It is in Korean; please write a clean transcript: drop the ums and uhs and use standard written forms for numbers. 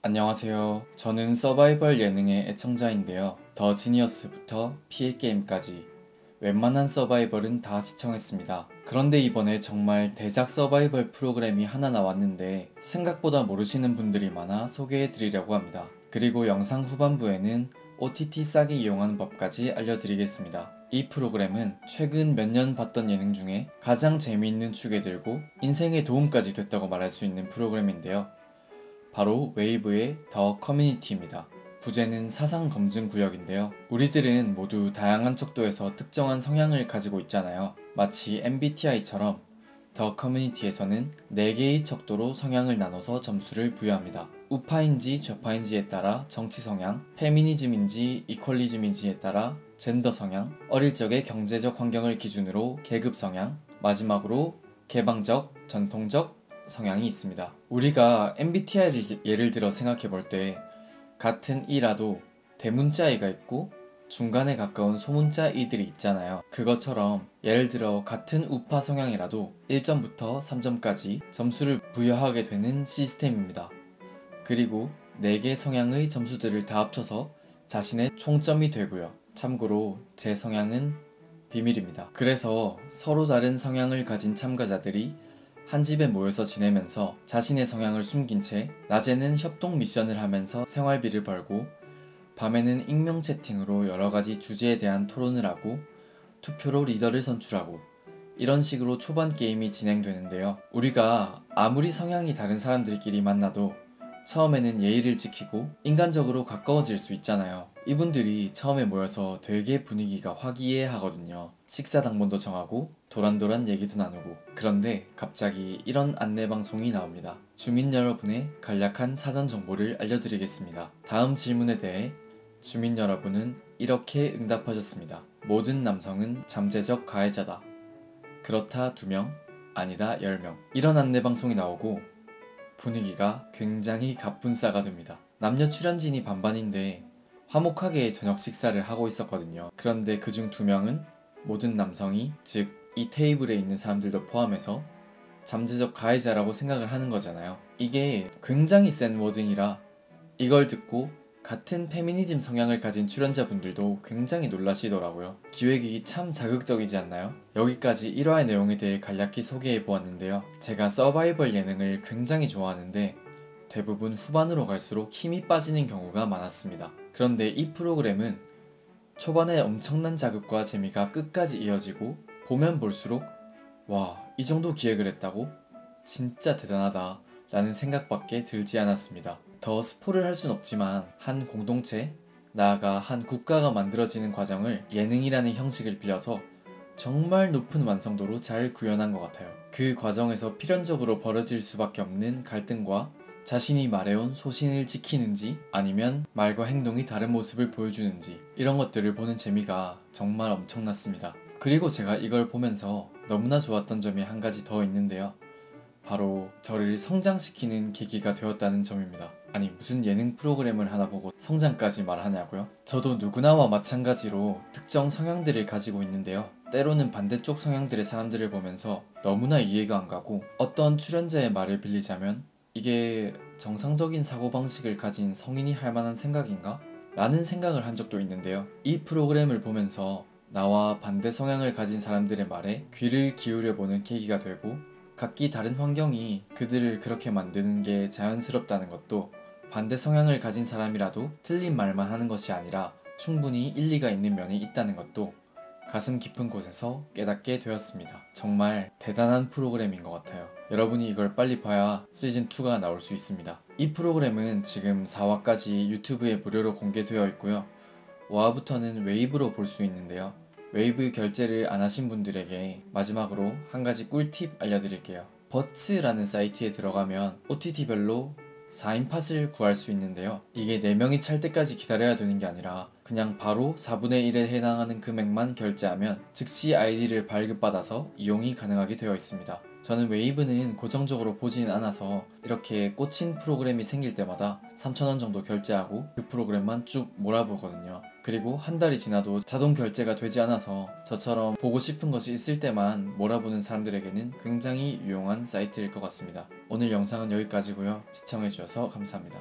안녕하세요. 저는 서바이벌 예능의 애청자인데요. 더 지니어스부터 피해게임까지 웬만한 서바이벌은 다 시청했습니다. 그런데 이번에 정말 대작 서바이벌 프로그램이 하나 나왔는데 생각보다 모르시는 분들이 많아 소개해드리려고 합니다. 그리고 영상 후반부에는 OTT 싸게 이용하는 법까지 알려드리겠습니다. 이 프로그램은 최근 몇 년 봤던 예능 중에 가장 재미있는 축에 들고 인생에 도움까지 됐다고 말할 수 있는 프로그램인데요. 바로 웨이브의 더 커뮤니티입니다. 부제는 사상검증구역인데요. 우리들은 모두 다양한 척도에서 특정한 성향을 가지고 있잖아요. 마치 MBTI처럼 더 커뮤니티에서는 4개의 척도로 성향을 나눠서 점수를 부여합니다. 우파인지 좌파인지에 따라 정치 성향, 페미니즘인지 이퀄리즘인지에 따라 젠더 성향, 어릴 적의 경제적 환경을 기준으로 계급 성향, 마지막으로 개방적, 전통적 성향이 있습니다. 우리가 MBTI를 예를 들어 생각해 볼 때 같은 이라도 대문자 이가 있고 중간에 가까운 소문자 이들이 있잖아요. 그것처럼 예를 들어 같은 우파 성향이라도 1점부터 3점까지 점수를 부여하게 되는 시스템입니다. 그리고 4개 성향의 점수들을 다 합쳐서 자신의 총점이 되고요. 참고로 제 성향은 비밀입니다. 그래서 서로 다른 성향을 가진 참가자들이 한 집에 모여서 지내면서 자신의 성향을 숨긴 채 낮에는 협동 미션을 하면서 생활비를 벌고 밤에는 익명 채팅으로 여러가지 주제에 대한 토론을 하고 투표로 리더를 선출하고 이런 식으로 초반 게임이 진행되는데요. 우리가 아무리 성향이 다른 사람들끼리 만나도 처음에는 예의를 지키고 인간적으로 가까워질 수 있잖아요. 이분들이 처음에 모여서 되게 분위기가 화기애애하거든요. 식사 당번도 정하고 도란도란 얘기도 나누고. 그런데 갑자기 이런 안내방송이 나옵니다. 주민 여러분의 간략한 사전 정보를 알려드리겠습니다. 다음 질문에 대해 주민 여러분은 이렇게 응답하셨습니다. 모든 남성은 잠재적 가해자다. 그렇다 2명, 아니다 10명. 이런 안내방송이 나오고 분위기가 굉장히 갑분싸가 됩니다. 남녀 출연진이 반반인데 화목하게 저녁 식사를 하고 있었거든요. 그런데 그중 2명은 모든 남성이, 즉 이 테이블에 있는 사람들도 포함해서 잠재적 가해자라고 생각을 하는 거잖아요. 이게 굉장히 센 워딩이라 이걸 듣고 같은 페미니즘 성향을 가진 출연자분들도 굉장히 놀라시더라고요. 기획이 참 자극적이지 않나요? 여기까지 1화의 내용에 대해 간략히 소개해보았는데요. 제가 서바이벌 예능을 굉장히 좋아하는데 대부분 후반으로 갈수록 힘이 빠지는 경우가 많았습니다. 그런데 이 프로그램은 초반에 엄청난 자극과 재미가 끝까지 이어지고 보면 볼수록 와, 이 정도 기획을 했다고? 진짜 대단하다 라는 생각밖에 들지 않았습니다. 더 스포를 할 순 없지만 한 공동체, 나아가 한 국가가 만들어지는 과정을 예능이라는 형식을 빌려서 정말 높은 완성도로 잘 구현한 것 같아요. 그 과정에서 필연적으로 벌어질 수밖에 없는 갈등과 자신이 말해온 소신을 지키는지 아니면 말과 행동이 다른 모습을 보여주는지 이런 것들을 보는 재미가 정말 엄청났습니다. 그리고 제가 이걸 보면서 너무나 좋았던 점이 한 가지 더 있는데요. 바로 저를 성장시키는 계기가 되었다는 점입니다. 아니 무슨 예능 프로그램을 하나 보고 성장까지 말하냐고요? 저도 누구나와 마찬가지로 특정 성향들을 가지고 있는데요. 때로는 반대쪽 성향들의 사람들을 보면서 너무나 이해가 안 가고 어떤 출연자의 말을 빌리자면 이게 정상적인 사고방식을 가진 성인이 할 만한 생각인가? 라는 생각을 한 적도 있는데요. 이 프로그램을 보면서 나와 반대 성향을 가진 사람들의 말에 귀를 기울여보는 계기가 되고 각기 다른 환경이 그들을 그렇게 만드는 게 자연스럽다는 것도 반대 성향을 가진 사람이라도 틀린 말만 하는 것이 아니라 충분히 일리가 있는 면이 있다는 것도 가슴 깊은 곳에서 깨닫게 되었습니다. 정말 대단한 프로그램인 것 같아요. 여러분이 이걸 빨리 봐야 시즌2가 나올 수 있습니다. 이 프로그램은 지금 4화까지 유튜브에 무료로 공개되어 있고요. 5화부터는 웨이브로 볼 수 있는데요. 웨이브 결제를 안 하신 분들에게 마지막으로 한 가지 꿀팁 알려드릴게요. 버츠라는 사이트에 들어가면 OTT별로 4인 팟을 구할 수 있는데요. 이게 4명이 찰 때까지 기다려야 되는 게 아니라 그냥 바로 4분의 1에 해당하는 금액만 결제하면 즉시 아이디를 발급받아서 이용이 가능하게 되어 있습니다. 저는 웨이브는 고정적으로 보지는 않아서 이렇게 꽂힌 프로그램이 생길 때마다 3,000원 정도 결제하고 그 프로그램만 쭉 몰아보거든요. 그리고 한 달이 지나도 자동 결제가 되지 않아서 저처럼 보고 싶은 것이 있을 때만 몰아보는 사람들에게는 굉장히 유용한 사이트일 것 같습니다. 오늘 영상은 여기까지고요. 시청해주셔서 감사합니다.